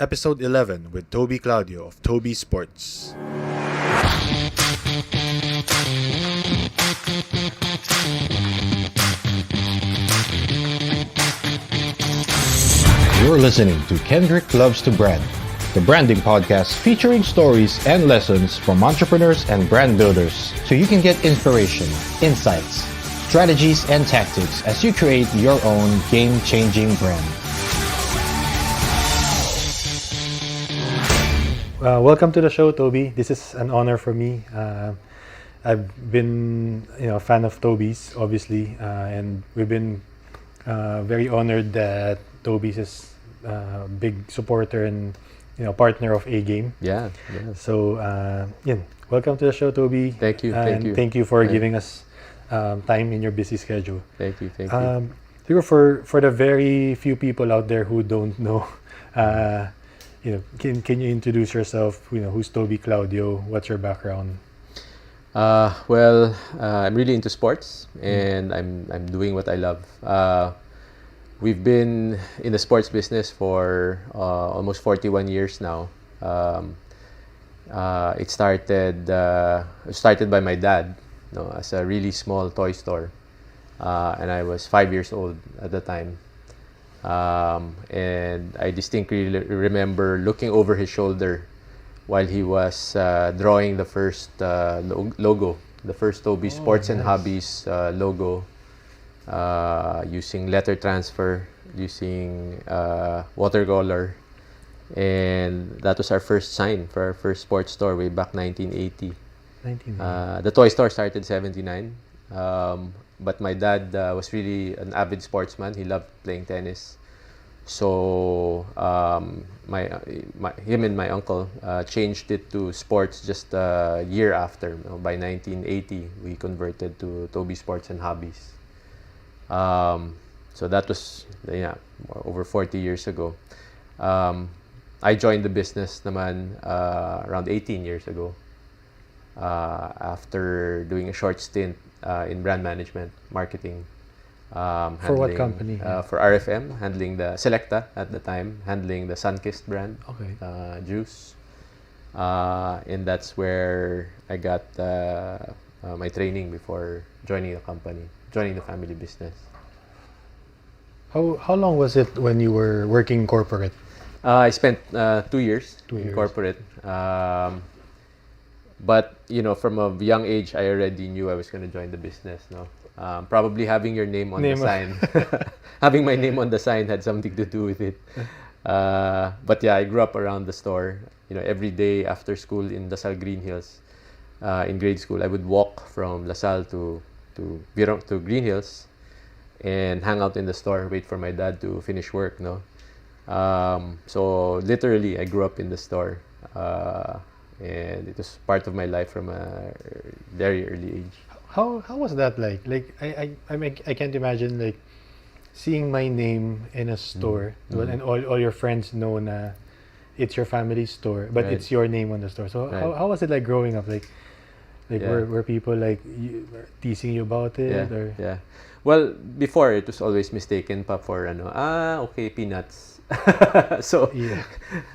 Episode 11 with Toby Claudio of Toby Sports. You're listening to Kendrick Loves to Brand, the branding podcast featuring stories and lessons from entrepreneurs and brand builders so you can get inspiration, insights, strategies, and tactics as you create your own game-changing brand. Welcome to the show, Toby. This is an honor for me. I've been, a fan of Tobys, obviously, and we've been very honored that Tobys is a big supporter and partner of A Game. Yeah. So, welcome to the show, Toby. Thank you. Thank you for giving us time in your busy schedule. Thank you. For the very few people out there who don't know. Can you introduce yourself? Who's Toby Claudio? What's your background? I'm really into sports, and I'm doing what I love. We've been in the sports business for almost 41 years now. It started by my dad, as a really small toy store, and I was 5 years old at the time. And I distinctly remember looking over his shoulder while he was drawing the first logo, the first Toby Sports and Hobbies logo, using letter transfer, using watercolor, and that was our first sign for our first sports store way back 1980. The toy store started 79. But my dad was really an avid sportsman. He loved playing tennis. So him and my uncle changed it to sports just a year after. By 1980, we converted to Toby Sports and Hobbies. So that was over 40 years ago. I joined the business naman around 18 years ago, after doing a short stint in brand management, marketing. For what company? For RFM, handling the Selecta at the time, handling the Sunkist brand, juice. And that's where I got my training before joining the family business. How long was it when you were working corporate? I spent 2 years in corporate. But from a young age, I already knew I was going to join the business. Probably having your name on the sign, having my name on the sign had something to do with it. But I grew up around the store. Every day after school in LaSalle Green Hills, in grade school, I would walk from LaSalle to Green Hills and hang out in the store, wait for my dad to finish work. So literally, I grew up in the store. And it was part of my life from a very early age. How was that like? I can't imagine seeing my name in a store, and all your friends know na it's your family's store, but it's your name on the store. So how was it like growing up? Were people teasing you about it? Yeah. Well, before it was always mistaken pa for peanuts. So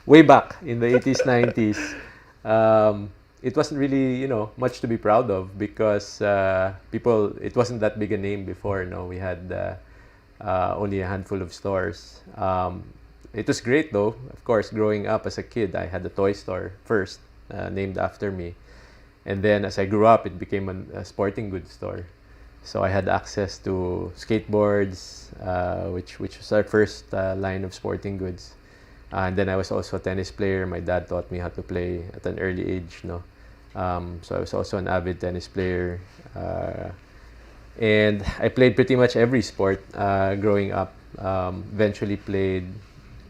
way back in the 80s, 90s. It wasn't really, much to be proud of because it wasn't that big a name before. We had only a handful of stores. It was great though. Of course, growing up as a kid, I had a toy store first, named after me. And then as I grew up, it became a sporting goods store. So I had access to skateboards, which was our first line of sporting goods. And then I was also a tennis player. My dad taught me how to play at an early age. So I was also an avid tennis player. And I played pretty much every sport growing up. Eventually played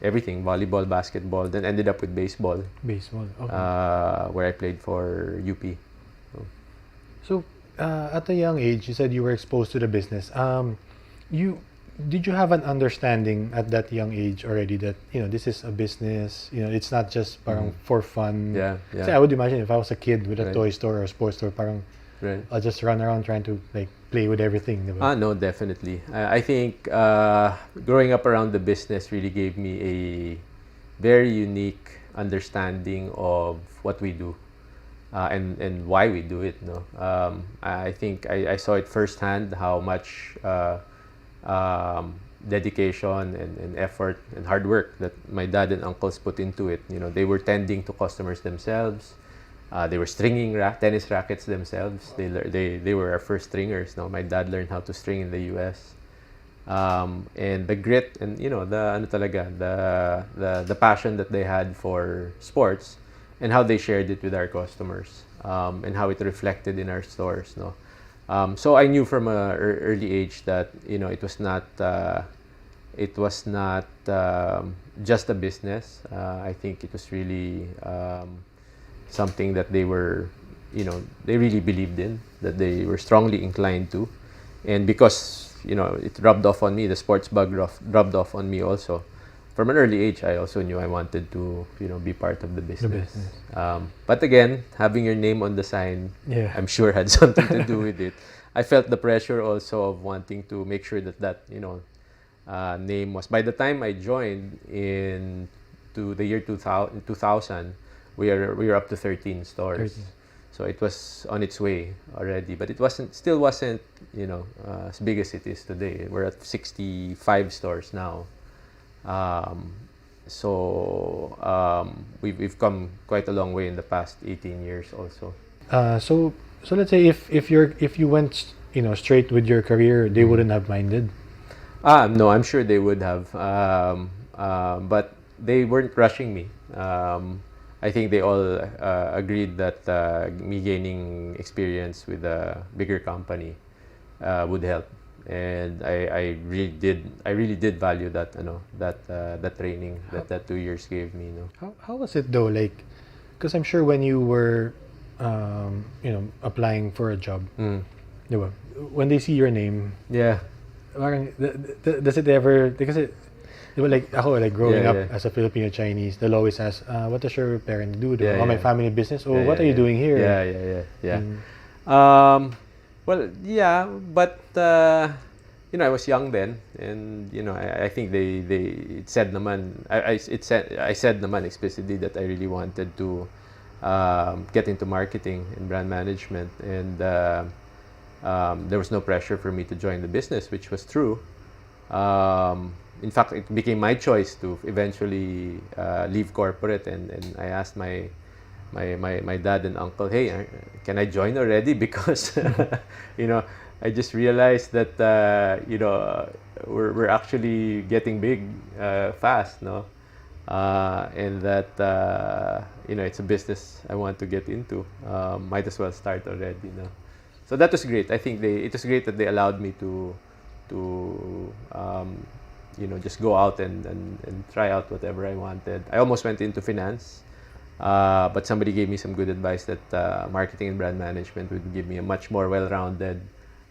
everything, volleyball, basketball, then ended up with baseball. Baseball, okay. Where I played for UP. So at a young age, you said you were exposed to the business. Did you have an understanding at that young age already that this is a business? It's not just parang for fun. Yeah. So I would imagine if I was a kid with a toy store or a sports store, parang I'll just run around trying to play with everything. Diba? No, definitely. I think growing up around the business really gave me very unique understanding of what we do, and why we do it. No, I think I saw it firsthand how much dedication and effort and hard work that my dad and uncles put into it. They were tending to customers themselves. They were stringing tennis rackets themselves. They were our first stringers. No, my dad learned how to string in the U.S. And the grit and the passion that they had for sports, and how they shared it with our customers, and how it reflected in our stores. No, so I knew from an early age that it was not just a business. I think it was really something that they really believed in, that they were strongly inclined to, and because it rubbed off on me, the sports bug rubbed off on me also. From an early age, I also knew I wanted to be part of the business. But again, having your name on the sign, I'm sure had something to do with it. I felt the pressure also of wanting to make sure that name was. By the time I joined to the year 2000, we were up to 13 stores. 13. So it was on its way already, but it still wasn't as big as it is today. We're at 65 stores now. We've come quite a long way in the past 18 years also. So let's say if you went straight with your career, they wouldn't have minded. No, I'm sure they would have, but they weren't rushing me. I think they all agreed that me gaining experience with a bigger company would help, and I really did value that that training that 2 years gave me. How was it though? Like, because I'm sure when you were applying for a job, when they see your name, does it ever, because like growing up as a Filipino Chinese, they'll always ask, what does your parent do? My family business? Or what are you doing here? But I was young then, and I think it said naman, I said naman explicitly that I really wanted to get into marketing and brand management, and there was no pressure for me to join the business, which was true. In fact, it became my choice to eventually leave corporate, and I asked my dad and uncle, hey, can I join already? Because I just realized that we're actually getting big fast, no, and that it's a business I want to get into. Might as well start already, no. So that was great. I think it was great that they allowed me to just go out and try out whatever I wanted. I almost went into finance, but somebody gave me some good advice that marketing and brand management would give me a much more well-rounded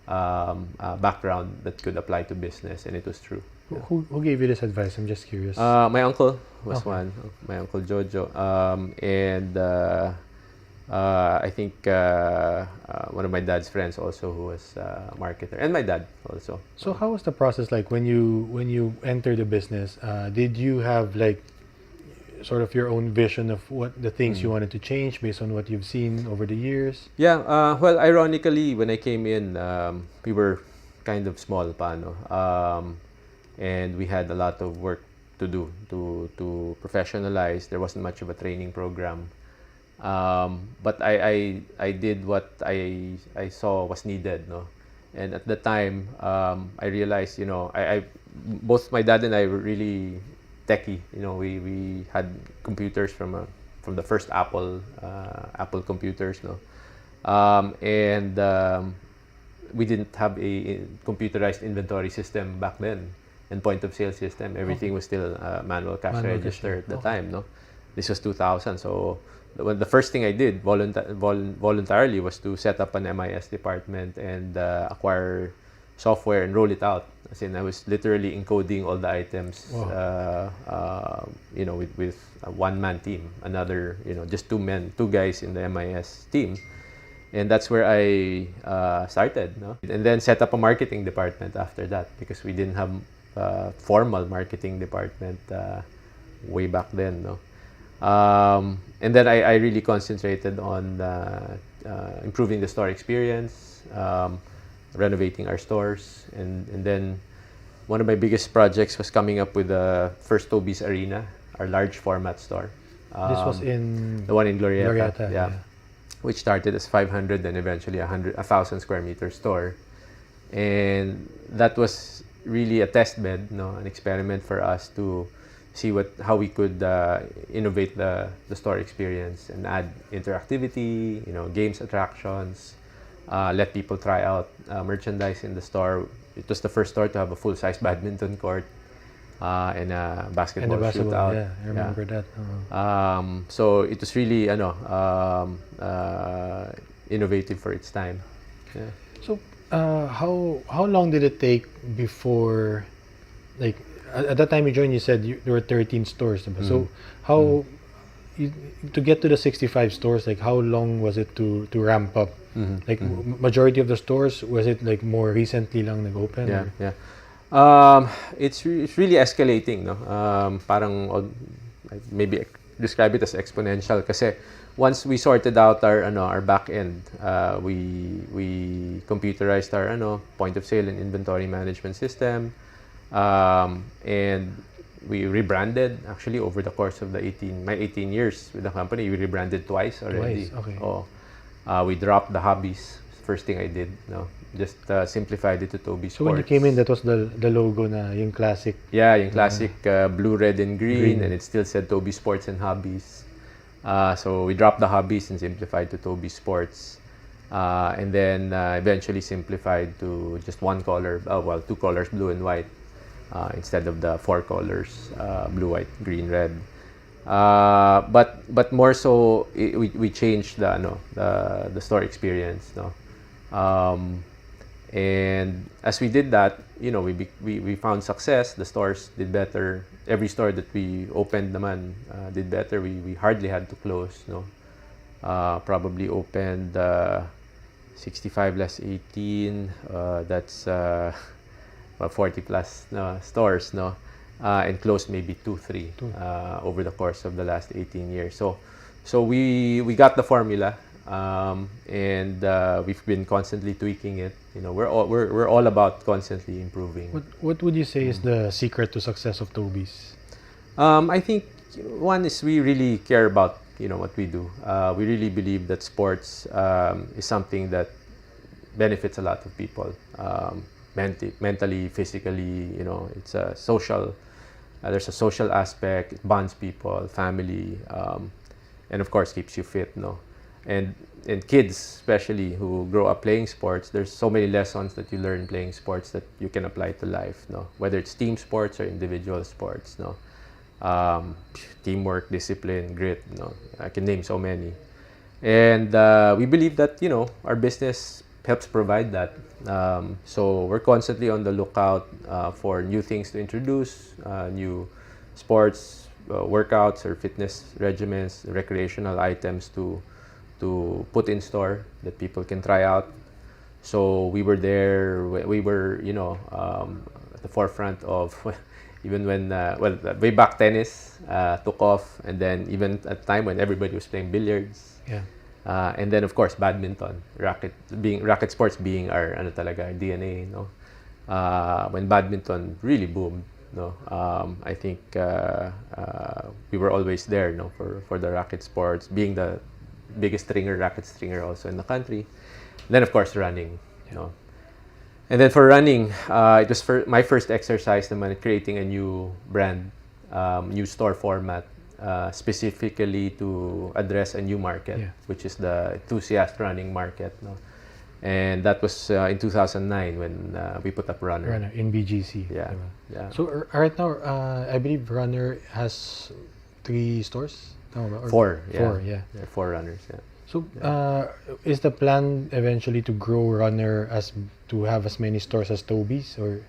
background that could apply to business, and it was true. Who gave you this advice? I'm just curious. My uncle was one. My uncle Jojo, and I think one of my dad's friends also, who was a marketer, and my dad also. So how was the process like when you entered the business? Did you have like sort of your own vision of what the things you wanted to change based on what you've seen over the years? Yeah. Well, ironically, when I came in, we were kind of small pa, no? And we had a lot of work to do to professionalize. There wasn't much of a training program. But I did what I saw was needed, no, and at the time I realized, I both my dad and I were really techie. We had computers from the first Apple computers, no, and we didn't have a computerized inventory system back then, and point of sale system. Everything was still manual cash register at the time, no. This was 2000, so the first thing I did voluntarily was to set up an MIS department and acquire software and roll it out. As in, I was literally encoding all the items, with a one-man team. Another, just two guys in the MIS team, and that's where I started. No, and then set up a marketing department after that, because we didn't have a formal marketing department way back then, no. And then I really concentrated on improving the store experience, renovating our stores, and then one of my biggest projects was coming up with the first Tobys Arena, our large format store. This was in the one in Glorieta, Glorieta, yeah, which started as 500, then eventually 1,000 square meter store, and that was really a test bed, no, an experiment for us to see how we could innovate the store experience and add interactivity, games, attractions, let people try out merchandise in the store. It was the first store to have a full-size badminton court and a basketball shootout. Yeah, I remember that. So it was really innovative for its time. Yeah. So how long did it take before, like, at that time you joined, you said there were 13 stores. So how to get to the 65 stores, like how long was it to ramp up? Like majority of the stores, was it like more recently lang nag-open? Yeah. It's really escalating, no. Parang maybe describe it as exponential kasi once we sorted out our back end, we computerized our point of sale and inventory management system, and we rebranded actually over the course of my 18 years with the company. We rebranded twice already. Okay. We dropped the hobbies. First thing I did, just simplified it to Tobys Sports. So when you came in, that was the logo na yung classic. Yeah, yung classic blue, red, and green, and it still said Tobys Sports and Hobbies. So we dropped the hobbies and simplified to Tobys Sports, and then eventually simplified to just one color. Two colors, blue and white, instead of the four colors, blue, white, green, red. But more so, we changed the store experience, no. And as we did that, we found success. The stores did better. Every store that we opened naman did better. We hardly had to close, no. Probably opened 65 less 18. That's 40 plus stores, no. And closed maybe 2-3 over the course of the last 18 years. So we got the formula, and we've been constantly tweaking it. We're all about constantly improving. What would you say is the secret to success of Tobys? I think one is we really care about what we do. We really believe that sports is something that benefits a lot of people, mentally, physically. It's a social. There's a social aspect. It bonds people, family, and of course keeps you fit. No, and kids especially who grow up playing sports. There's so many lessons that you learn playing sports that you can apply to life. No, whether it's team sports or individual sports. No, teamwork, discipline, grit. No, I can name so many, and we believe that our business helps provide that. So we're constantly on the lookout for new things to introduce, new sports, workouts or fitness regimens, recreational items to put in store that people can try out. So we were there. We were at the forefront of even when way back tennis took off, and then even at the time when everybody was playing billiards. Yeah. And then of course badminton, racket sports being our talaga, our DNA, when badminton really boomed, I think we were always there, for the racket sports, being the biggest racket stringer also in the country. And then of course running, and then for running, it was my first exercise naman, creating a new brand, new store format. Specifically to address a new market, which is the enthusiast running market, and that was in 2009 when we put up Runner in BGC. Yeah. So right now, I believe Runner has 3 stores. Or 4. 4, yeah. 4 runners. Yeah. So is the plan eventually to grow Runner to have as many stores as Tobys, or?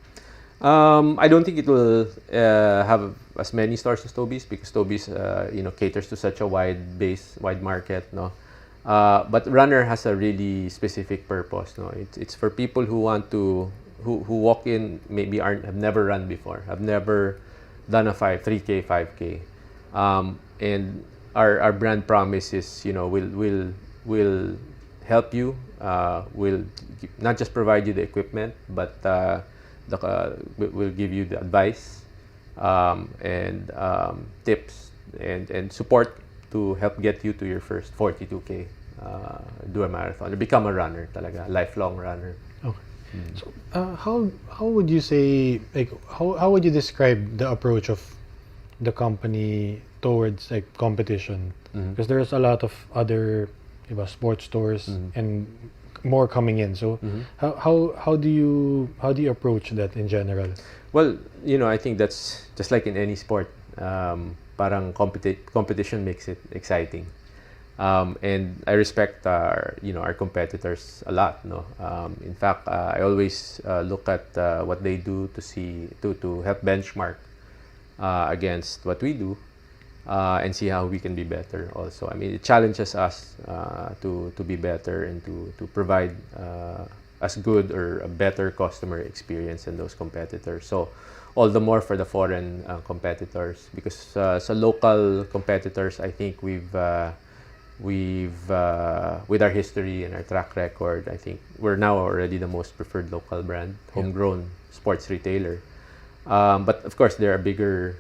I don't think it will have as many stores as Tobys, because Tobys caters to such a wide market, no. But Runner has a really specific purpose, no. It's for people who want to who walk in, maybe have never run before, have never done a 3K, 5K, And our brand promise is, we'll help you. We'll not just provide you the equipment, but we'll give you the advice, and tips and support to help get you to your first 42K, do a marathon, or become a runner talaga, a lifelong runner. Okay. So, how would you say, like, how would you describe the approach of the company towards like competition? Because there's a lot of other sports stores and more coming in. So how do you approach that in general? Well, I think that's just like in any sport. Parang competition makes it exciting. And I respect our competitors a lot. No, in fact, I always look at what they do to help benchmark against what we do, and see how we can be better. Also, I mean, it challenges us to be better and to provide as good or a better customer experience than those competitors. So, all the more for the foreign competitors, because so local competitors, I think we've with our history and our track record, I think we're now already the most preferred local brand, homegrown sports retailer. But of course, there are bigger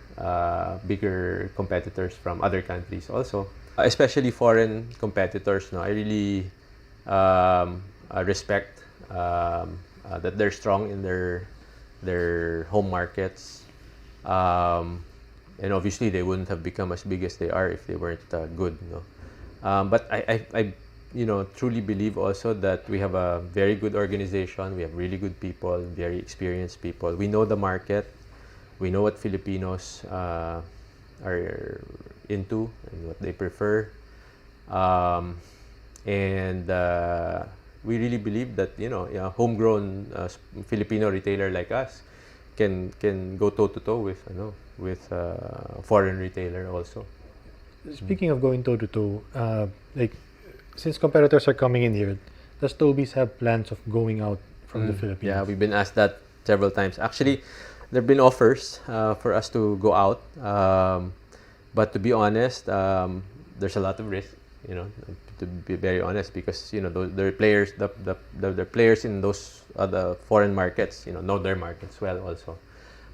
competitors from other countries also, especially foreign competitors. No, I really respect that they're strong in their home markets, and obviously they wouldn't have become as big as they are if they weren't good. No? But I truly believe also that we have a very good organization. We have really good people, very experienced people. We know the market. We know what Filipinos are into and what they prefer. And we really believe that a homegrown Filipino retailer like us can go toe to toe with a foreign retailer also. Speaking of going toe to toe, like, since competitors are coming in here, does Tobys have plans of going out from the Philippines? Yeah, we've been asked that several times. Actually, there have been offers for us to go out, but to be honest, there's a lot of risk. To be very honest, because the players, the players in those other foreign markets, know their markets well also.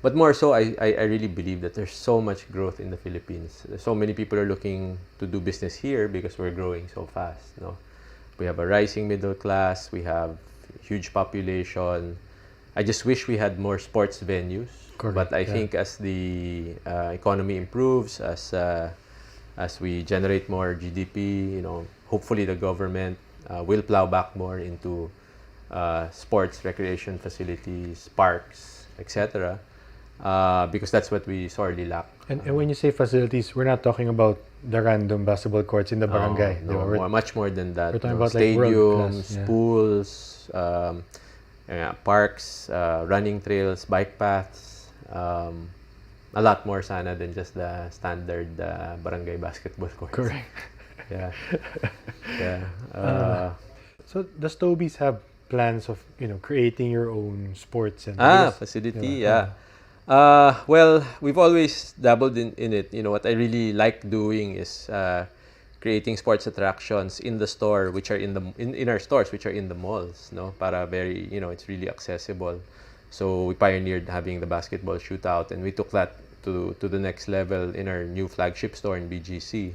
But more so, I really believe that there's so much growth in the Philippines. So many people are looking to do business here because we're growing so fast. No, we have a rising middle class. We have huge population. I just wish we had more sports venues. Correct. But I think as the economy improves, as we generate more GDP, hopefully the government will plow back more into sports, recreation facilities, parks, etc. Because that's what we sorely lack. And when you say facilities, we're not talking about the random basketball courts in the barangay. No, much more than that. We're talking about stadiums, like pools, parks, running trails, bike paths. A lot more sana than just the standard barangay basketball courts. Correct. Yeah. So does Tobys have plans of creating your own sports and facility? Yeah. Well, we've always dabbled in it. What I really like doing is creating sports attractions in the store, which are in our stores, which are in the malls. No, para very it's really accessible. So we pioneered having the basketball shootout, and we took that to the next level in our new flagship store in BGC,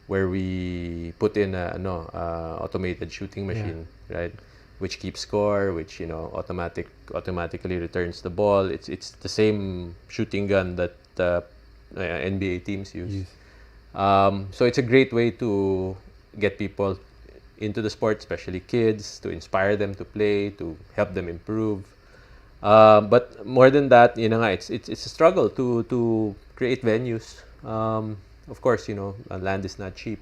where we put in automated shooting machine, right? Which keeps score, which automatically returns the ball. It's the same shooting gun that NBA teams use. Yes. So it's a great way to get people into the sport, especially kids, to inspire them to play, to help them improve. But more than that, it's a struggle to create venues. Of course, land is not cheap.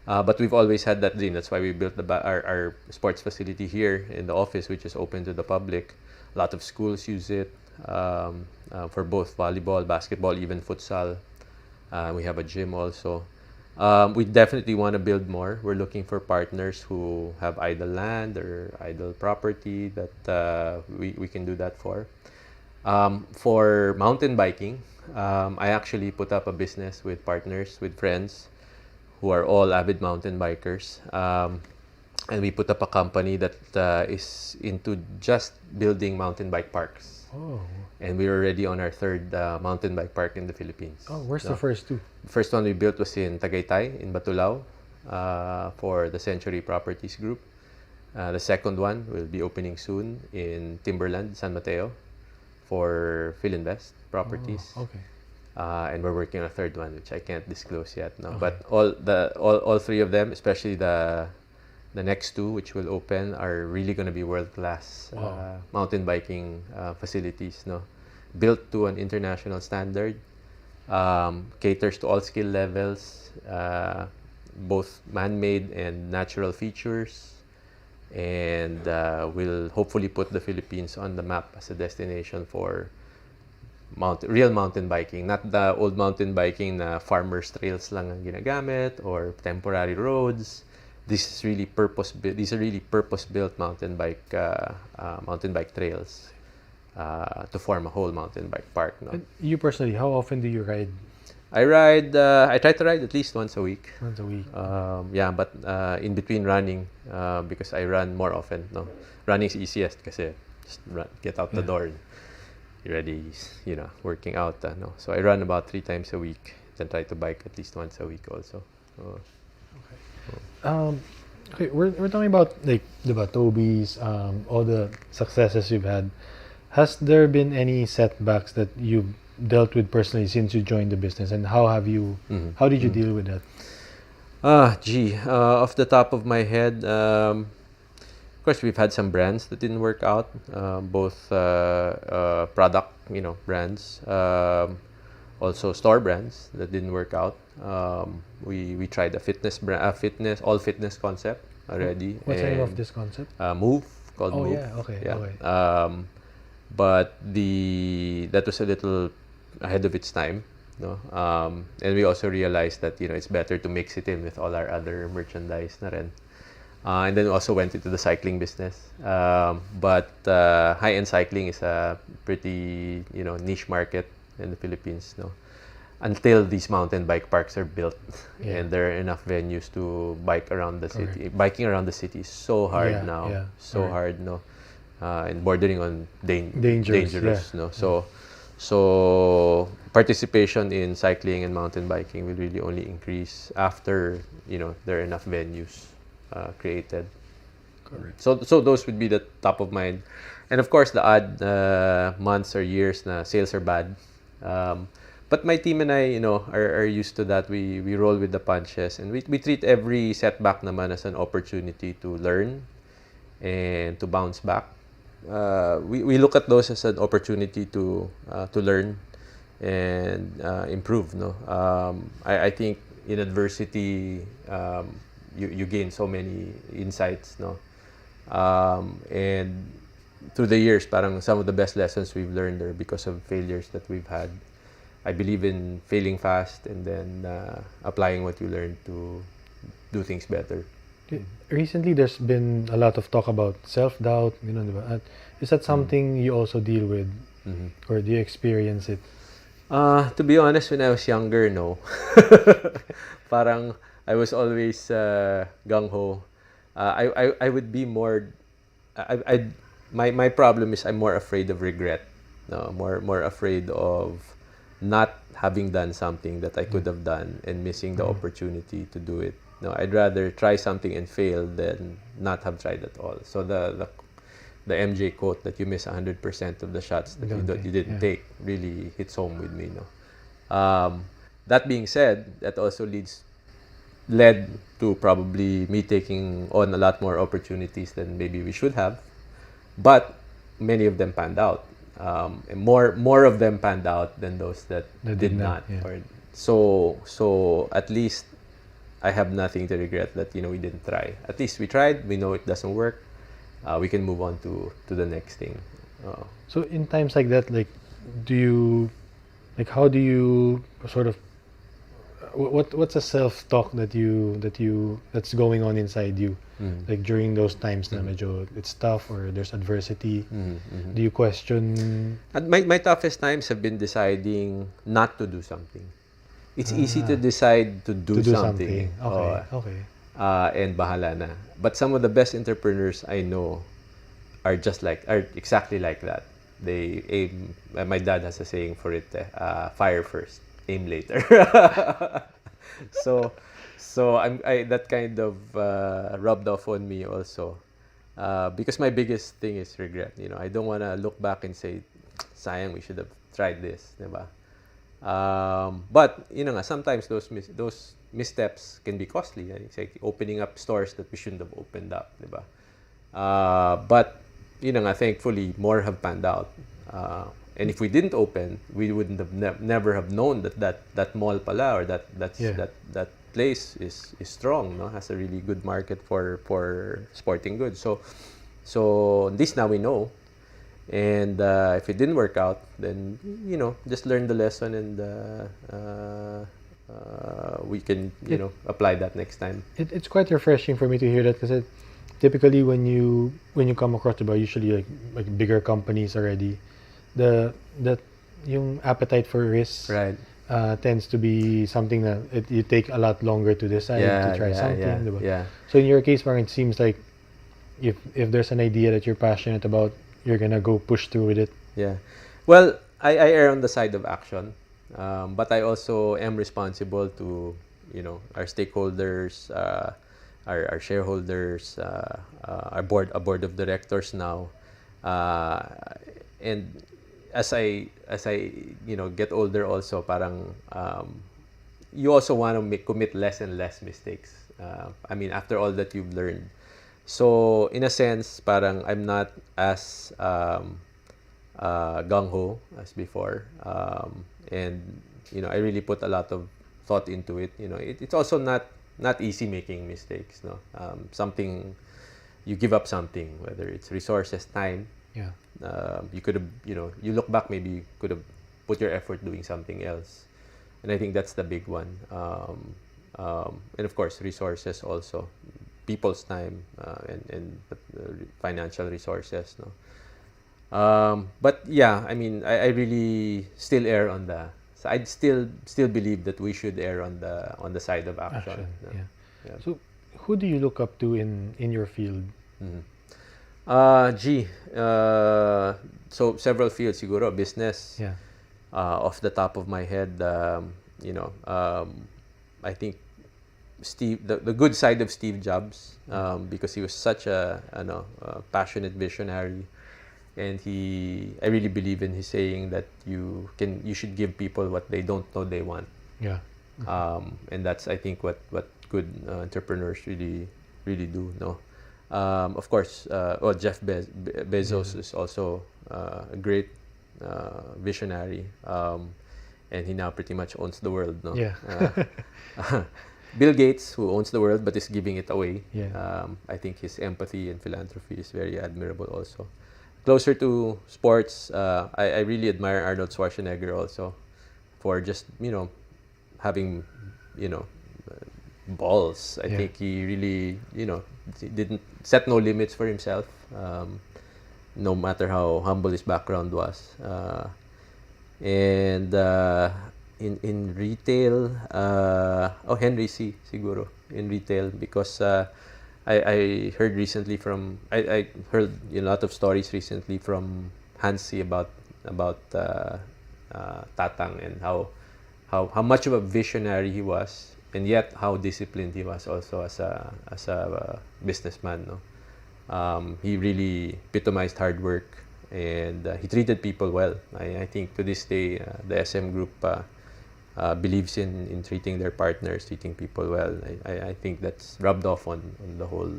But we've always had that dream. That's why we built our sports facility here in the office, which is open to the public. A lot of schools use it for both volleyball, basketball, even futsal. We have a gym also. We definitely want to build more. We're looking for partners who have idle land or idle property that we can do that for. For mountain biking, I actually put up a business with partners, with friends who are all avid mountain bikers. And we put up a company that is into just building mountain bike parks. Oh. And we're already on our third mountain bike park in the Philippines. Oh, where's the first two? The first one we built was in Tagaytay, in Batulao, for the Century Properties Group. The second one will be opening soon in Timberland, San Mateo, for Philinvest Properties. Oh, okay. And we're working on a third one, which I can't disclose yet. No, Okay. but all three of them, especially the next two, which will open, are really going to be world-class Wow. mountain biking facilities. No, built to an international standard, caters to all skill levels, both man-made and natural features, and will hopefully put the Philippines on the map as a destination for real mountain biking, not the old mountain biking na farmers trails lang ang ginagamit or temporary roads. These are really purpose-built mountain bike trails to form a whole mountain bike park. No? And you personally, how often do you ride? I ride. I try to ride at least once a week. Once a week. Yeah, but in between running, because I run more often. No, running is easiest kasi just get out the door. And you're already, working out. No, so I run about 3 times a week. Then try to bike at least once a week also. Okay, we're talking about like Tobys, all the successes you've had. Has there been any setbacks that you've dealt with personally since you joined the business, and how did you deal with that? Off the top of my head, of course we've had some brands that didn't work out, both product, brands, also store brands that didn't work out. We tried a fitness all fitness concept already. What's the name of this concept? Move, called Oh Move. yeah, okay. But that was a little ahead of its time, no? And we also realized that it's better to mix it in with all our other merchandise na rin. And then we also went into the cycling business. But high-end cycling is a pretty niche market in the Philippines, no? Until these mountain bike parks are built, and there are enough venues to bike around the city. Biking around the city is so hard now, hard, no, and bordering on dangerous, no. So participation in cycling and mountain biking will really only increase after there are enough venues created. Correct. So those would be the top of mind, and of course the odd months or years na sales are bad. But my team and I, are used to that. We roll with the punches, and we treat every setback naman as an opportunity to learn and to bounce back. We look at those as an opportunity to learn and improve. No, I think in adversity, you gain so many insights. No, and through the years, parang some of the best lessons we've learned are because of failures that we've had. I believe in failing fast and then applying what you learn to do things better. Recently, there's been a lot of talk about self-doubt. Diba? Is that something you also deal with, or do you experience it? To be honest, when I was younger, no. Parang I was always gung-ho. I would be more. My problem is I'm more afraid of regret. No, more afraid of not having done something that I could have done and missing the opportunity to do it. No, I'd rather try something and fail than not have tried at all. So the MJ quote that you miss 100% of the shots that you didn't take really hits home with me. No, that being said, that also led to probably me taking on a lot more opportunities than maybe we should have, but many of them panned out. And more of them panned out than those that did not. Yeah. So at least I have nothing to regret that we didn't try. At least we tried. We know it doesn't work. We can move on to the next thing. So in times like that, how do you sort of what's a self-talk that's going on inside you, like during those times na medyo it's tough or there's adversity? Do you question? And my toughest times have been deciding not to do something. It's easy to decide to do something. Okay. And bahala na. But some of the best entrepreneurs I know are exactly like that. They aim. My dad has a saying for it: fire first, aim later. so I that kind of rubbed off on me also, because my biggest thing is regret. I don't want to look back and say, sayang, we should have tried this, diba? But sometimes those missteps can be costly. It's like opening up stores that we shouldn't have opened up, diba? But thankfully more have panned out. And if we didn't open, we wouldn't have never have known that mall pala or that place is strong, no? Has a really good market for sporting goods. So this now we know. And if it didn't work out, then just learn the lesson, and we can apply that next time. It's quite refreshing for me to hear that, because typically when you come across about usually like bigger companies already, yung appetite for risk, right, tends to be something that you take a lot longer to decide to try something. Diba? Yeah. So in your case, it seems like if there's an idea that you're passionate about, you're gonna go push through with it. Yeah. Well, I err on the side of action, but I also am responsible to our stakeholders, our shareholders, a board of directors now, and as I get older also, parang you also want to commit less and less mistakes. After all that you've learned. So in a sense, parang I'm not as gung-ho as before, and I really put a lot of thought into it. It's also not easy making mistakes, no. Something, you give up something, whether it's resources, time. Yeah. You could have, you look back, maybe you could have put your effort doing something else, and I think that's the big one. And of course, resources also, people's time, and financial resources, no. But yeah, I really still err on so I'd still believe that we should err on the side of action. No? Yeah. So who do you look up to in your field? So several fields, siguro business. Yeah. Off the top of my head, I think Steve, the good side of Steve Jobs, because he was such a passionate visionary, and I really believe in his saying that you should give people what they don't know they want. Yeah. And that's, I think, what good entrepreneurs really do. No. Of course, Jeff Bezos is also a great visionary, and he now pretty much owns the world. No. Yeah. Bill Gates, who owns the world but is giving it away. Yeah. I think his empathy and philanthropy is very admirable also. Closer to sports, I really admire Arnold Schwarzenegger also, for just having balls. I think he really he didn't set no limits for himself, no matter how humble his background was. And in retail, Henry C. siguro in retail, because I heard recently I heard a lot of stories recently from Hansi about Tatang, and how much of a visionary he was, and yet how disciplined he was also as a businessman. No, he really epitomized hard work, and he treated people well. I think to this day, the SM Group believes in treating their partners, treating people well. I think that's rubbed off on the whole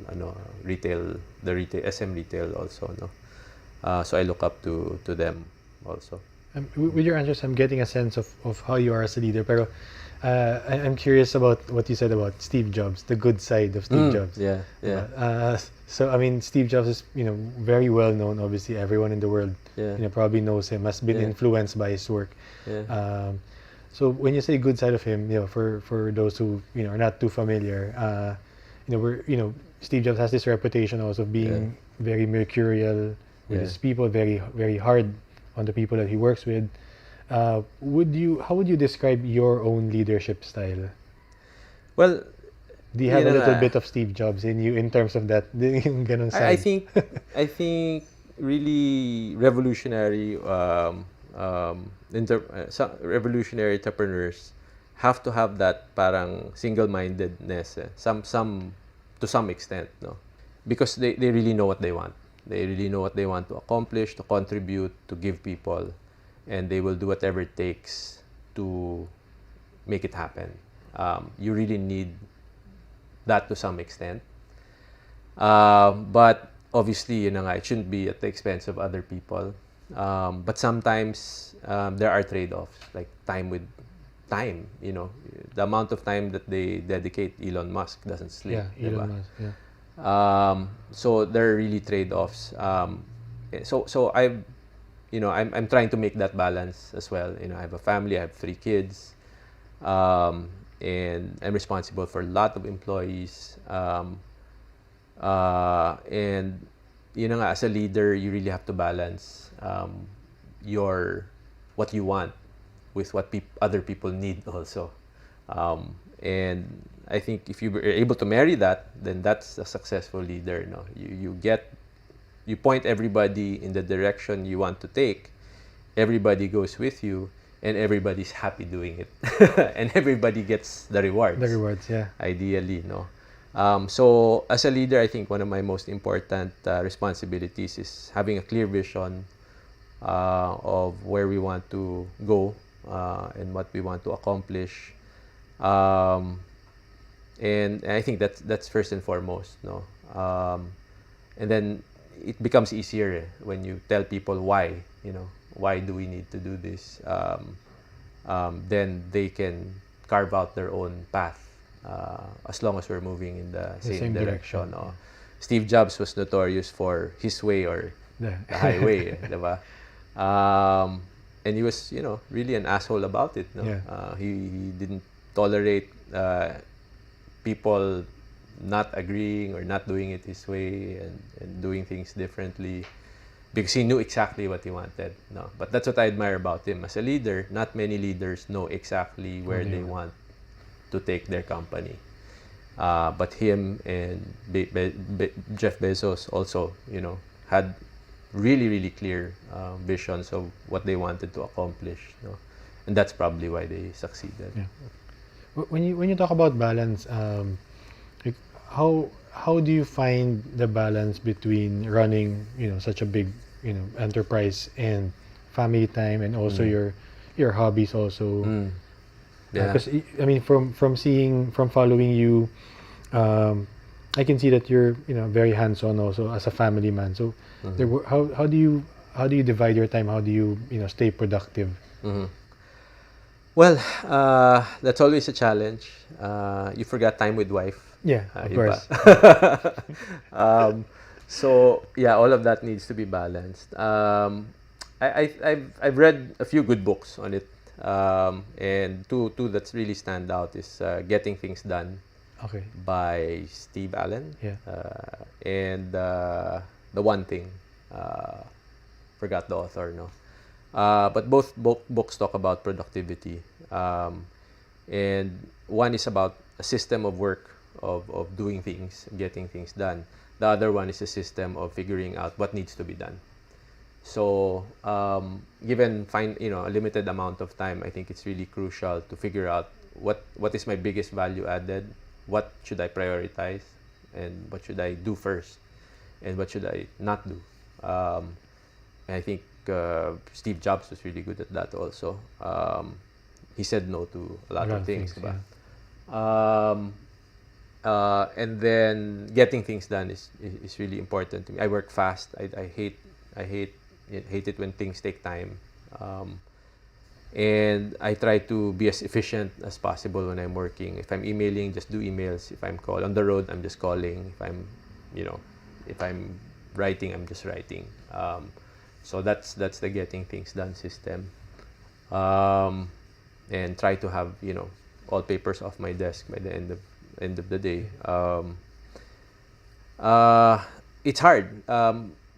retail, SM retail also. No, so I look up to them also. With your answers, I'm getting a sense of how you are as a leader. Pero I'm curious about what you said about Steve Jobs, the good side of Steve Jobs. Yeah. So Steve Jobs is very well known. Obviously, everyone in the world probably knows him, has been influenced by his work. Yeah. So when you say good side of him, for those who are not too familiar, Steve Jobs has this reputation also of being very mercurial with his people, very very hard on the people that he works with. How would you describe your own leadership style? Well, Do you have a little bit of Steve Jobs in you in terms of that? Yung ganun I side? think really revolutionary revolutionary entrepreneurs have to have that parang single-mindedness, some to some extent, no, because they really know what they want. They really know what they want to accomplish, to contribute, to give people, and they will do whatever it takes to make it happen. You really need that to some extent. But obviously, it shouldn't be at the expense of other people. But sometimes there are trade-offs, like time with time. The amount of time that they dedicate, Elon Musk doesn't sleep. Yeah, Elon Musk. Yeah. So there are really trade-offs. So I'm trying to make that balance as well. I have a family. I have 3 kids. And I'm responsible for a lot of employees. And as a leader, you really have to balance what you want with what other people need also. And I think if you are able to marry that, then that's a successful leader. You point everybody in the direction you want to take. Everybody goes with you, and everybody's happy doing it, and everybody gets the rewards. The rewards, yeah. Ideally, no. So as a leader, I think one of my most important responsibilities is having a clear vision of where we want to go and what we want to accomplish. And I think that's first and foremost, no. And then it becomes easier when you tell people why. Why do we need to do this? Then they can carve out their own path as long as we're moving in the same direction. No? Steve Jobs was notorious for his way or the highway, diba? And he was, really an asshole about it. No? Yeah. He didn't tolerate people not agreeing or not doing it his way and doing things differently, because he knew exactly what he wanted. No, but that's what I admire about him as a leader. Not many leaders know exactly where they want to take their company. But him and Jeff Bezos also, had really, really clear visions of what they wanted to accomplish. And that's probably why they succeeded. Yeah. When you talk about balance, like how do you find the balance between running such a big enterprise and family time, and also your hobbies also? Yeah. Because I mean, from following you, I can see that you're very hands-on also as a family man. So how do you divide your time? How do you stay productive? Well, that's always a challenge. You forgot time with wife. Yeah, of course. So yeah, all of that needs to be balanced. I've read a few good books on it, and two that really stand out is Getting Things Done, by Steve Allen, and The One Thing. Forgot the author, no. But both books talk about productivity, and one is about a system of work, of doing things, getting things done. The other one is a system of figuring out what needs to be done. So given a limited amount of time, I think it's really crucial to figure out what is my biggest value added, what should I prioritize, and what should I do first, and what should I not do. And I think Steve Jobs was really good at that also. He said no to a lot of things. And then getting things done is really important to me. I work fast. I hate it when things take time. And I try to be as efficient as possible when I'm working. If I'm emailing, just do emails. If I'm on the road, I'm just calling. If I'm writing, I'm just writing. So that's the getting things done system. and try to have all papers off my desk by the end of the day. It's hard,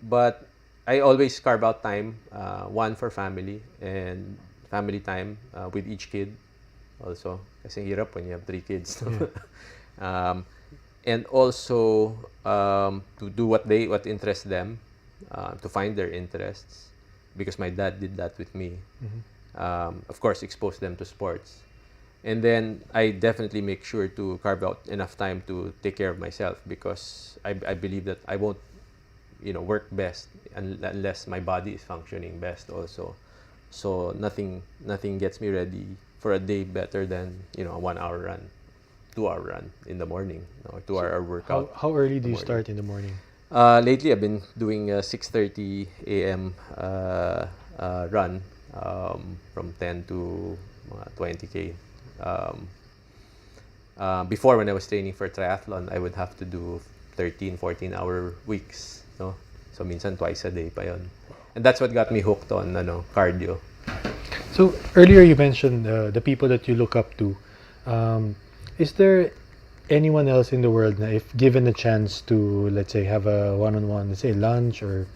but I always carve out time, one for family and family time with each kid. Also, kasi hirap when you have 3 kids. And also to do what interests them, to find their interests, because my dad did that with me. Of course, expose them to sports. And then I definitely make sure to carve out enough time to take care of myself, because I believe that I won't work best unless my body is functioning best also. So nothing gets me ready for a day better than a 1-hour run, 2-hour run in the morning, or 2-hour workout. How early do you start in the morning? Lately, I've been doing a 6:30 a.m. Run from 10 to 20K. Before, when I was training for triathlon, I would have to do 13-14-hour weeks, no? So minsan twice a day pa yon. And that's what got me hooked on cardio. So earlier you mentioned the people that you look up to. Is there anyone else in the world na, if given a chance to, let's say, have a one-on-one, let's say lunch or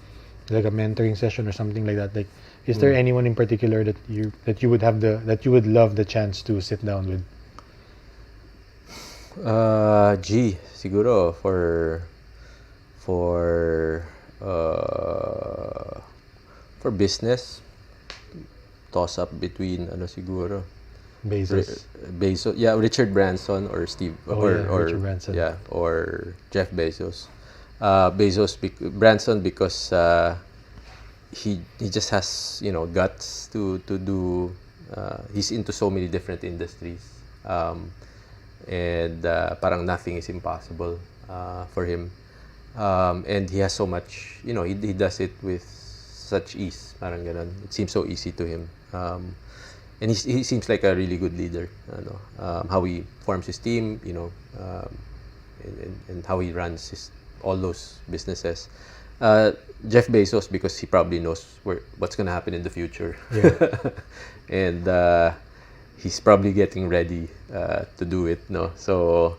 like a mentoring session or something like that, like, is there anyone in particular that you would love the chance to sit down with? Siguro for business, toss up between siguro Bezos. Richard Branson or Steve Richard Branson. or Jeff Bezos. Branson, because he just has guts to do. He's into so many different industries, and parang nothing is impossible for him, and he has so much. He does it with such ease. Parang ganun. It seems so easy to him. And he seems like a really good leader. How he forms his team, and how he runs all those businesses. Jeff Bezos, because he probably knows what's going to happen in the future. Yeah. And he's probably getting ready to do it. No, so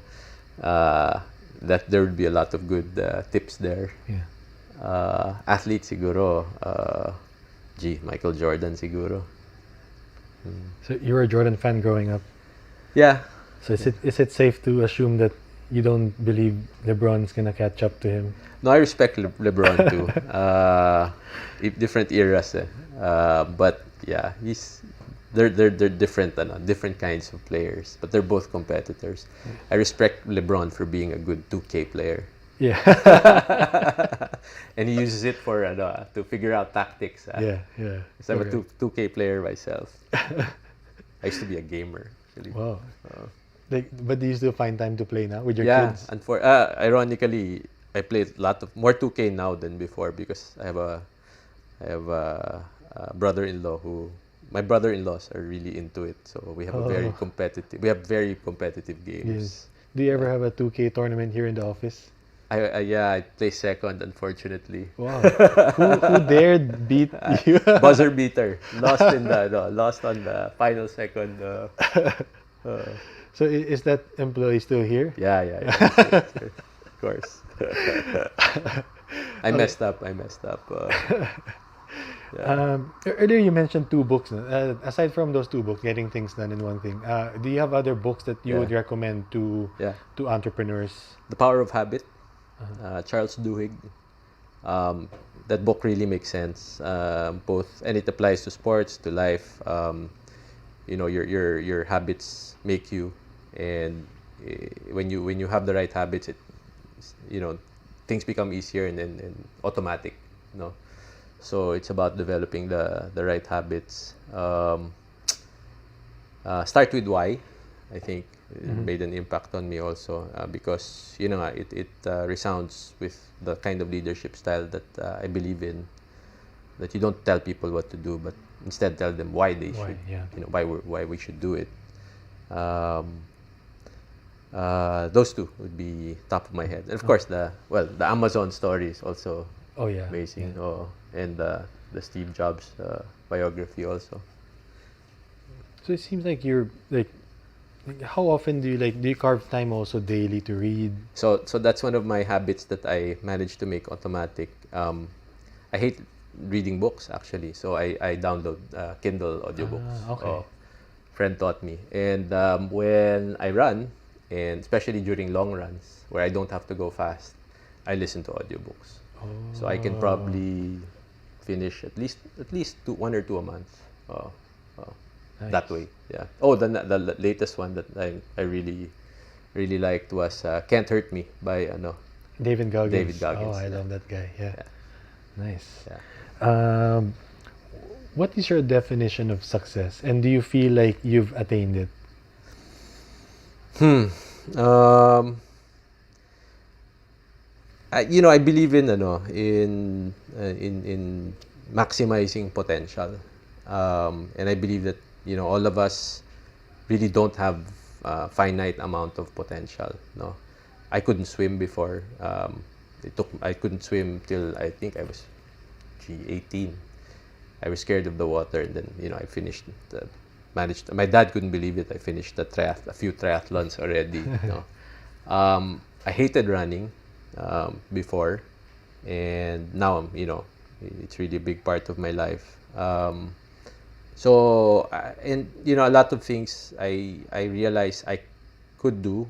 that there would be a lot of good tips there. Yeah. Athlete siguro, Michael Jordan siguro. So you were a Jordan fan growing up. Yeah. So is it safe to assume that you don't believe LeBron's gonna catch up to him? No, I respect LeBron too. Different eras, but yeah, they're different, different kinds of players, but they're both competitors. I respect LeBron for being a good 2K player. Yeah. And he uses it for to figure out tactics. Yeah. So I'm a 2K player myself. I used to be a gamer, actually. Wow. But do you still find time to play now with your kids? And ironically, I play more 2K now than before, because I have a brother-in-law my brother-in-laws are really into it. So we have very competitive games. Yes. Do you ever have a 2K tournament here in the office? I play second, unfortunately. Wow. Who dared beat you? Buzzer beater. Lost on the final second. So is that employee still here? Yeah. Of course. I messed up. Earlier you mentioned 2 books. Aside from those 2 books, Getting Things Done in One Thing, do you have other books that you would recommend to entrepreneurs? The Power of Habit, Charles Duhigg. That book really makes sense. And it applies to sports, to life. Your habits make you, and when you have the right habits, things become easier and automatic. So it's about developing the right habits. Start with why. I think it made an impact on me also, because it resounds with the kind of leadership style that I believe in. That you don't tell people what to do, but instead tell them why they should. Why we should do it. Those 2 would be top of my head, and of course the Amazon story is also amazing. And the Steve Jobs biography also. So it seems like you're like how often do you carve time also daily to read? So that's one of my habits that I managed to make automatic. I hate reading books actually, so I download Kindle audiobooks. Okay. Friend taught me, and when I run, and especially during long runs where I don't have to go fast, I listen to audiobooks. So I can probably finish at least one or two a month. Nice. That way, yeah. Oh, the latest one that I really liked was "Can't Hurt Me" by David Goggins. David Goggins, Oh, I yeah. love that guy. Yeah. Yeah. Nice. Yeah. What is your definition of success, and do you feel like you've attained it? I believe in in maximizing potential, and I believe that all of us really don't have finite amount of potential. No, I couldn't swim before. I couldn't swim till I think I was 18. I was scared of the water, and then I finished. Managed. My dad couldn't believe it. I finished a few triathlons already. I hated running before, and now it's really a big part of my life. And a lot of things I realized I could do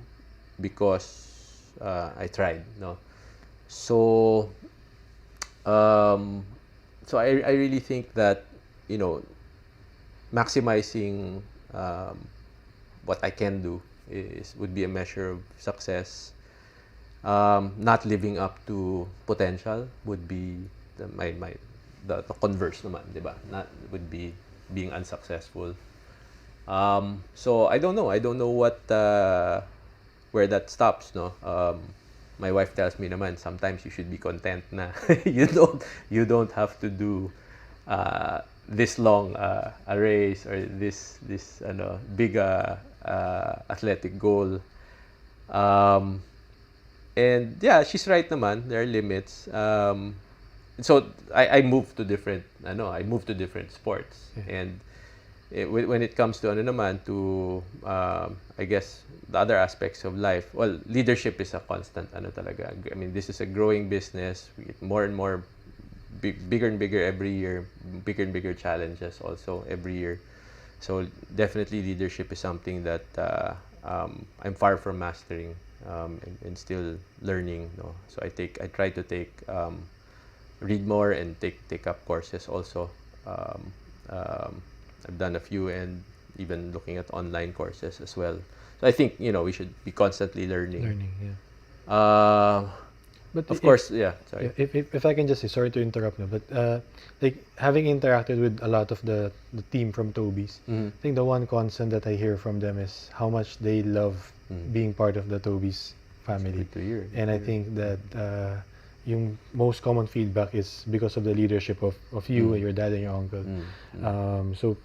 because I tried. No, so I really think that maximizing what I can do would be a measure of success. Not living up to potential would be the converse naman, di ba? Would be being unsuccessful. So I don't know. I don't know where that stops. No. My wife tells me naman sometimes you should be content na you don't have to do this long a race or this big athletic goal. And yeah, she's right naman. There are limits. So I moved to different sports. Yeah. And when it comes to I guess the other aspects of life, well, leadership is a constant talaga. I mean, this is a growing business. We get more and more bigger and bigger every year, bigger and bigger challenges also every year. So definitely leadership is something that I'm far from mastering, and still learning. No? So I try to read more and take up courses also. I've done a few, and even looking at online courses as well. So I think we should be constantly learning. Yeah. But Of course, yeah. Sorry. If I can just say, sorry to interrupt, no, but like having interacted with a lot of the team from Tobys, I think the one constant that I hear from them is how much they love being part of the Tobys family. Good to hear. And I think that yung most common feedback is because of the leadership of you, your dad, and your uncle. So,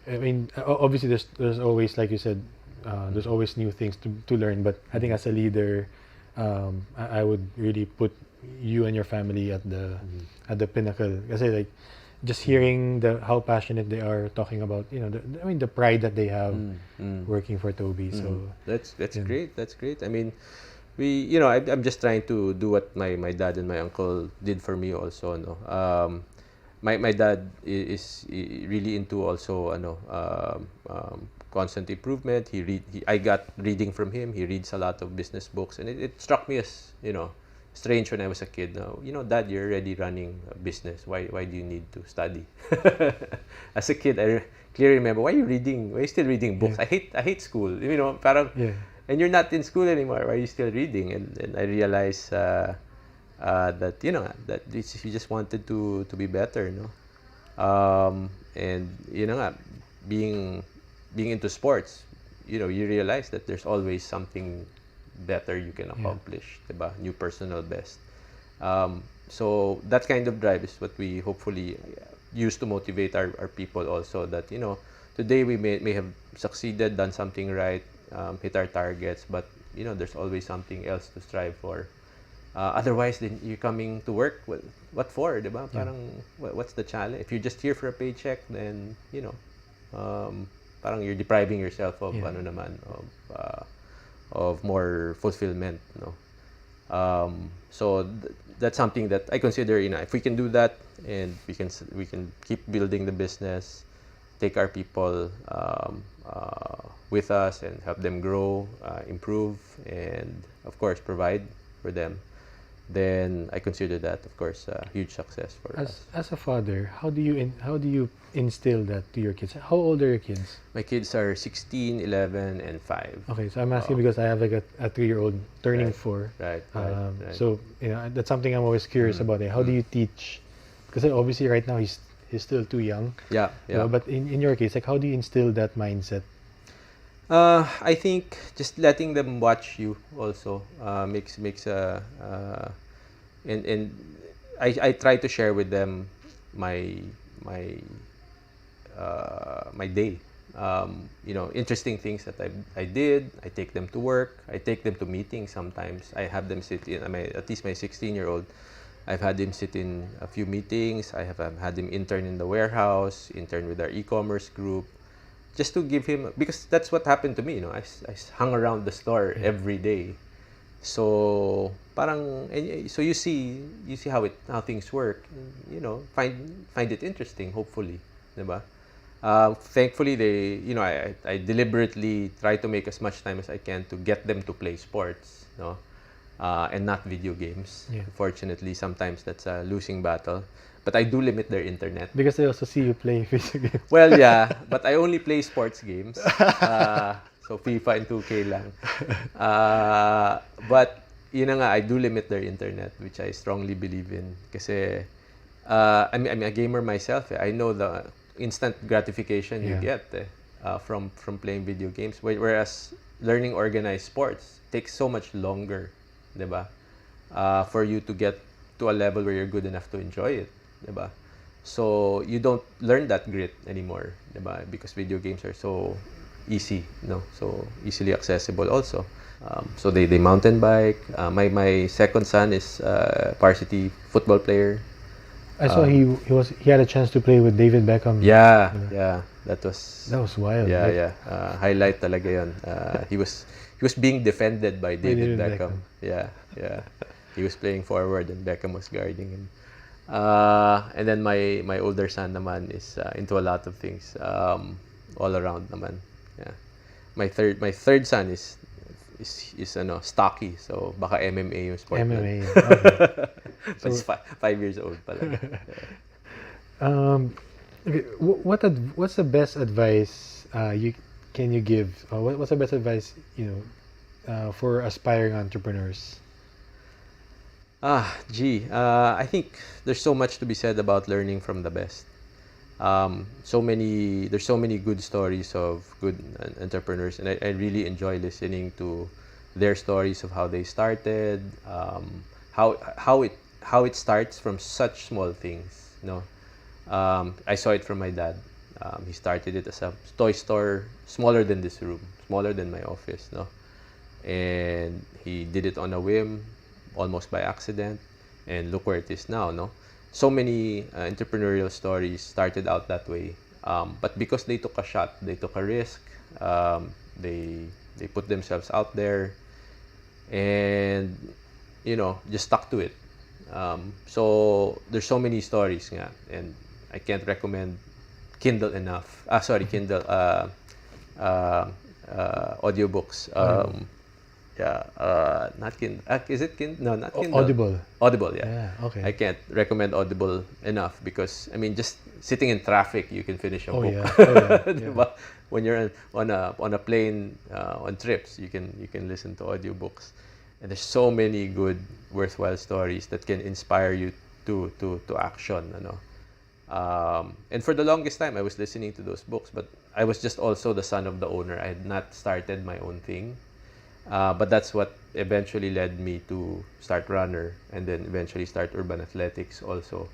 I mean, obviously there's always, like you said, there's always new things to learn. But I think as a leader, I would really put you and your family at the pinnacle. Kasi like just hearing how passionate they are talking about, the pride that they have working for Toby. So that's great. That's great. I mean, I'm just trying to do what my dad and my uncle did for me also. No, my dad is really into also constant improvement. I got reading from him. He reads a lot of business books, and it struck me as strange when I was a kid. Dad, you're already running a business. Why do you need to study? As a kid, I clearly remember, why are you reading? Why are you still reading books? Yeah. I hate school. Parang, yeah. and you're not in school anymore. Why are you still reading? And I realized that that you just wanted to be better, and being into sports, you realize that there's always something better you can accomplish, diba? New personal best. So that kind of drive is what we hopefully use to motivate our people also, that today we may have succeeded, done something right, hit our targets, but there's always something else to strive for. Otherwise, then you're coming to work, what for, diba? Parang what's the challenge? If you're just here for a paycheck, then parang you're depriving yourself of Yeah. of more fulfillment, no. So that's something that I consider, if we can do that, and we can keep building the business, take our people with us and help them grow, improve, and of course provide for them, then I consider that, of course, a huge success for us. As a father, how do you instill that to your kids? How old are your kids? My kids are 16, 11, and 5. Okay, so I'm asking because I have like a 3-year-old turning Right. 4. Right. So that's something I'm always curious about. How do you teach? Because obviously right now he's still too young. Yeah. But in your case, like how do you instill that mindset? I think just letting them watch you also makes and I try to share with them my my day. Interesting things that I did. I take them to work. I take them to meetings sometimes. I have them sit in. At least my 16-year-old, I've had him sit in a few meetings. I have had him intern in the warehouse, intern with our e-commerce group, just to give him, because that's what happened to me. I hung around the store every day. So so you see how things work. Find it interesting. Hopefully, diba? Thankfully, I deliberately try to make as much time as I can to get them to play sports, no, and not video games. Yeah. Fortunately, sometimes that's a losing battle, but I do limit their internet. Because I also see you play video games. Well, yeah, but I only play sports games. So FIFA and 2K lang. But yun na nga, I do limit their internet, which I strongly believe in. Kasi I'm a gamer myself. I know the instant gratification you get from playing video games. Whereas learning organized sports takes so much longer, diba? For you to get to a level where you're good enough to enjoy it, diba? So you don't learn that grit anymore, diba? Because video games are so easy, so easily accessible also. So they mountain bike. My second son is a varsity football player. I saw he had a chance to play with David Beckham. Yeah, that was wild. Yeah. Highlight talaga yun. He was being defended by David Beckham. Yeah. He was playing forward and Beckham was guarding him. And then my older son naman is into a lot of things, all around naman. Yeah. My third son is stocky, so baka MMA yung sport. MMA. Okay. But he's 5 years old pala. Okay. What's the best advice can you give? What's the best advice for aspiring entrepreneurs? I think there's so much to be said about learning from the best. There's so many good stories of good entrepreneurs, and I really enjoy listening to their stories of how they started, how it starts from such small things. I saw it from my dad. He started it as a toy store smaller than this room, smaller than my office, and he did it on a whim, almost by accident, and look where it is now, So many entrepreneurial stories started out that way, but because they took a shot, they took a risk, they put themselves out there, and just stuck to it. So there's so many stories nga, and I can't recommend Kindle enough. Kindle audiobooks. Not Kindle. Is it Kindle? No, not Kindle. Audible. Audible, yeah. Yeah, okay. I can't recommend Audible enough because just sitting in traffic, you can finish a book. Yeah. Diba? When you're on a plane on trips, you can listen to audiobooks, and there's so many good, worthwhile stories that can inspire you to action. And for the longest time, I was listening to those books, but I was just also the son of the owner. I had not started my own thing. But that's what eventually led me to start Runner, and then eventually start Urban Athletics also.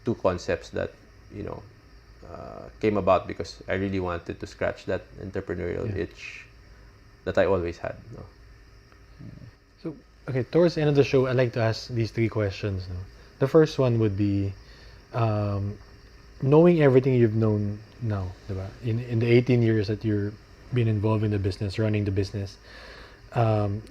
Two concepts that came about because I really wanted to scratch that entrepreneurial itch that I always had. So, okay, towards the end of the show, I'd like to ask these 3 questions. The first one would be, knowing everything you've known now, diba? In the 18 years that you're been involved in the business, running the business,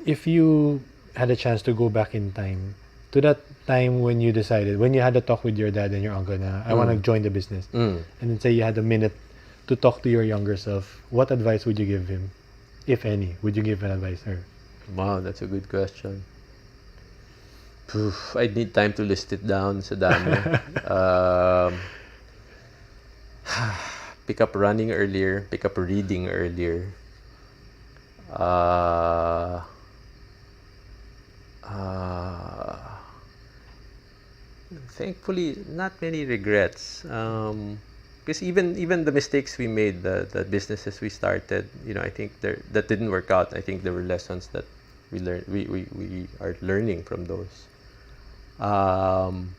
if you had a chance to go back in time to that time when you decided, when you had a talk with your dad and your uncle, na I want to join the business, and then say you had a minute to talk to your younger self, what advice would you give him, if any? Would you give an advice? Or Wow, that's a good question. I'd need time to list it down sa dami. Pick up running earlier, pick up reading earlier. Thankfully, not many regrets. Because even the mistakes we made, the businesses we started, I think that didn't work out. I think there were lessons that we learned. We are learning from those. Yun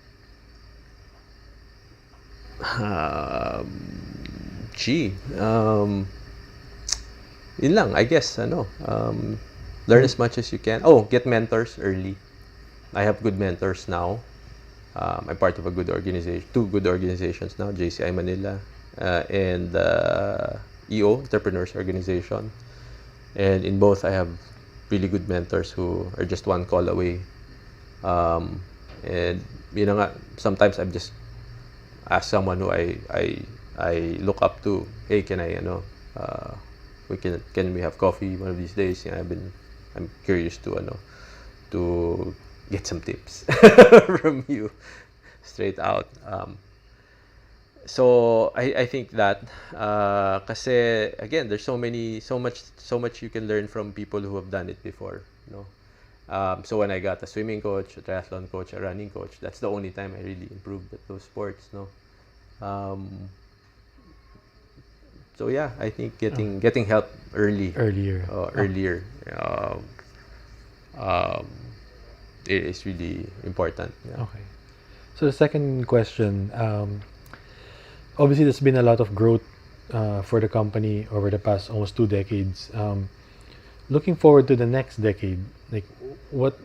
lang, I guess, learn as much as you can. Get mentors early. I have good mentors now. I'm part of a good organization, two good organizations now, JCI Manila and EO, Entrepreneurs Organization. And in both, I have really good mentors who are just one call away. And sometimes I'm just ask someone who I look up to, hey, can we have coffee one of these days? I'm curious to get some tips from you straight out. So I think that kasi again, there's so much you can learn from people who have done it before, so when I got a swimming coach, a triathlon coach, a running coach, that's the only time I really improved at those sports, so yeah, I think getting help earlier is really important. Yeah. Okay. So the second question, obviously there's been a lot of growth for the company over the past almost 2 decades. Looking forward to the next decade, like what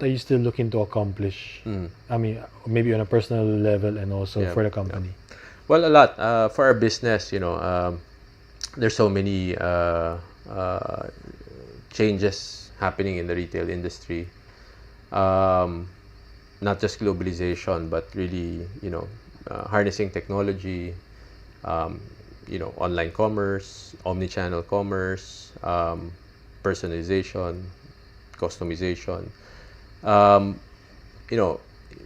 are you still looking to accomplish? I mean, maybe on a personal level and also for the company. Yeah. Well, a lot for our business. There's so many changes happening in the retail industry. Not just globalization, but really, harnessing technology, online commerce, omni-channel commerce, personalization, customization.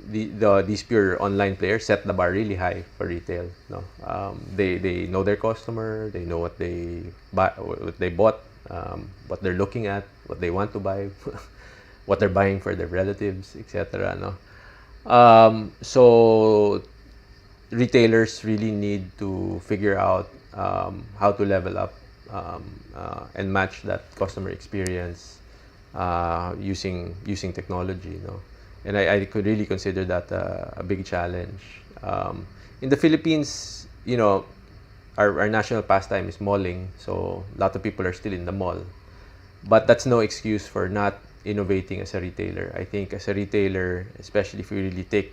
These pure online players set the bar really high for retail. They know their customer, they know what they bought, what they're looking at, what they want to buy, what they're buying for their relatives, etc. So retailers really need to figure out how to level up and match that customer experience using technology. And I could really consider that a big challenge. In the Philippines, our national pastime is malling, so a lot of people are still in the mall. But that's no excuse for not innovating as a retailer. I think as a retailer, especially if we really take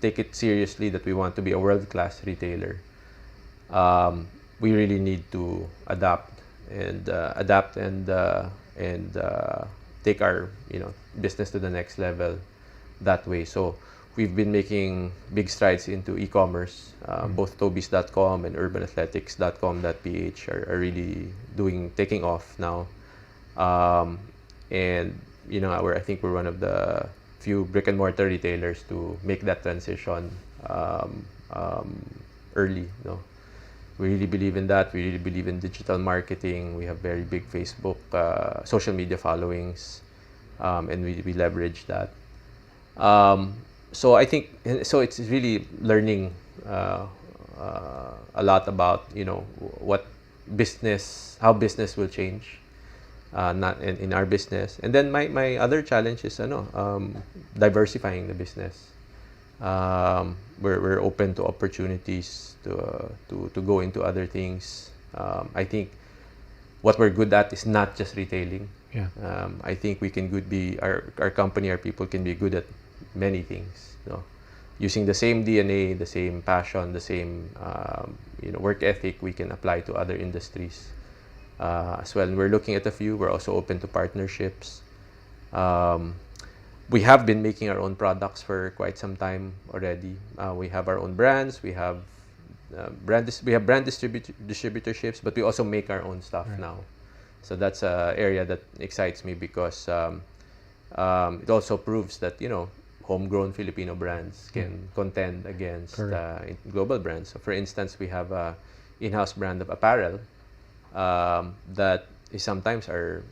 it seriously that we want to be a world-class retailer, we really need to adapt and take our business to the next level that way. So we've been making big strides into e-commerce. Both Tobys.com and urbanathletics.com.ph are really taking off now. And I think we're one of the few brick and mortar retailers to make that transition early. We really believe in that. We really believe in digital marketing. We have very big Facebook, social media followings, and we leverage that. So I think it's really learning a lot about how business will change. Not in our business. And then my other challenge is diversifying the business. We're open to opportunities to go into other things. I think what we're good at is not just retailing. Yeah. I think we can our company, our people can be good at many things. using the same DNA, the same passion, the same work ethic, we can apply to other industries as well. And we're looking at a few. We're also open to partnerships. We have been making our own products for quite some time already. We have our own brands. We have brand distributorships, but we also make our own stuff now. So that's an area that excites me because it also proves that homegrown Filipino brands can contend against global brands. So, for instance, we have a in-house brand of apparel that is sometimes our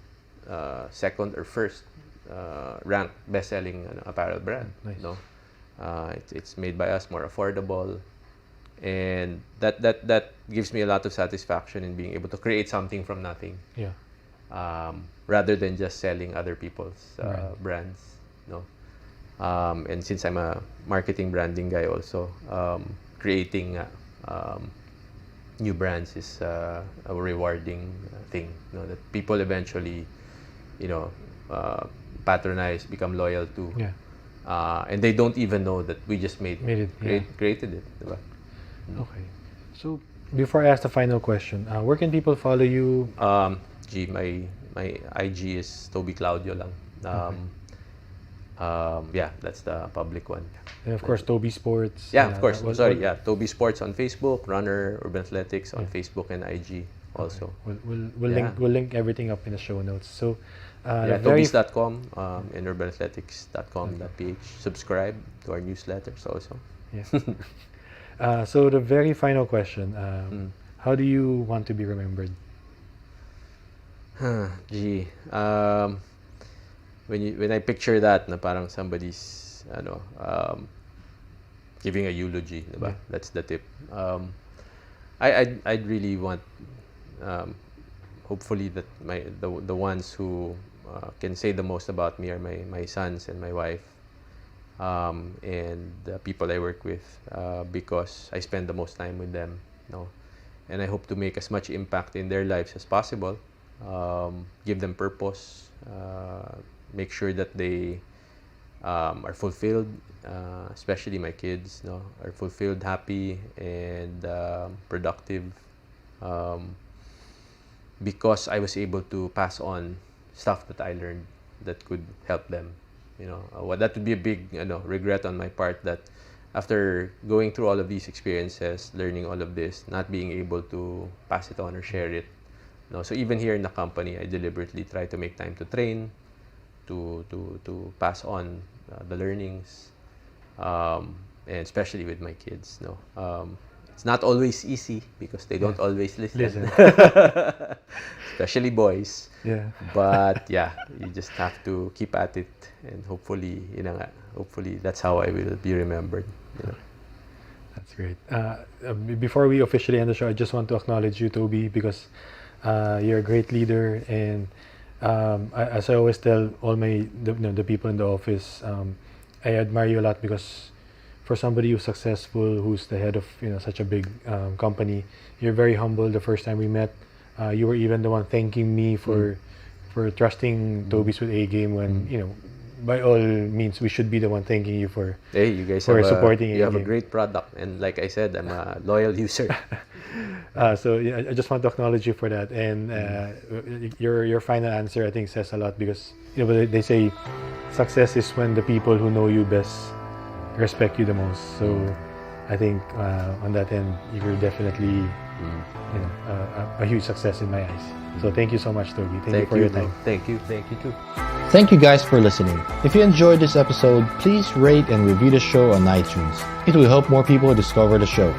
second or first ranked best-selling apparel brand. Nice. It's made by us, more affordable, and that gives me a lot of satisfaction in being able to create something from nothing. Yeah. Rather than just selling other people's brands. And since I'm a marketing branding guy also, creating new brands is a rewarding thing. That people eventually, patronize, become loyal to. Yeah. And they don't even know that we just created it. Diba? Okay. So before I ask the final question, where can people follow you? My IG is Toby Claudio lang. That's the public one. And of course, Toby Sports. Yeah, of course. Toby Sports on Facebook, Runner, Urban Athletics on Facebook and IG also. Okay. We'll link everything up in the show notes. So, Tobys.com and urbanathletics.com.ph. Subscribe to our newsletters also. Yeah. So the very final question: how do you want to be remembered? When I picture that, na parang somebody's giving a eulogy, diba? That's the tip. I'd really want, hopefully, that the ones who can say the most about me are my sons and my wife, and the people I work with, because I spend the most time with them. And I hope to make as much impact in their lives as possible. Give them purpose, make sure that they are fulfilled, especially my kids, are fulfilled, happy, and productive, because I was able to pass on stuff that I learned that could help them. That would be a big regret on my part, that after going through all of these experiences, learning all of this, not being able to pass it on or share it. So even here in the company, I deliberately try to make time to train, to pass on the learnings, and especially with my kids. It's not always easy because they don't always listen. Especially boys. Yeah. But you just have to keep at it, and hopefully that's how I will be remembered. That's great. Before we officially end the show, I just want to acknowledge you, Toby, because you're a great leader, and as I always tell all the people in the office, I admire you a lot, because for somebody who's successful, who's the head of such a big company, you're very humble. The first time we met, you were even the one thanking me for trusting Tobys with A game, when by all means we should be the one thanking you for. Hey, you guys supporting you have a great product, and like I said, I'm a loyal user. So I just want to acknowledge you for that, and your final answer, I think, says a lot, because they say success is when the people who know you best respect you the most. So I think on that end, you're definitely a huge success in my eyes. So thank you so much, Toby. Thank you for your time. Thank you too. Thank you guys for listening. If you enjoyed this episode, please rate and review the show on iTunes. It will help more people discover the show.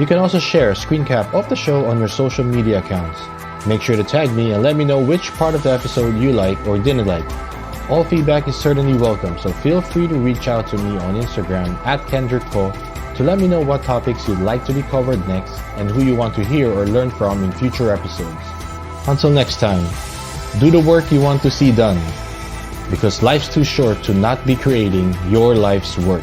You can also share a screen cap of the show on your social media accounts. Make sure to tag me and let me know which part of the episode you like or didn't like. All feedback is certainly welcome, so feel free to reach out to me on Instagram @KendrickCo to let me know what topics you'd like to be covered next and who you want to hear or learn from in future episodes. Until next time, do the work you want to see done, because life's too short to not be creating your life's work.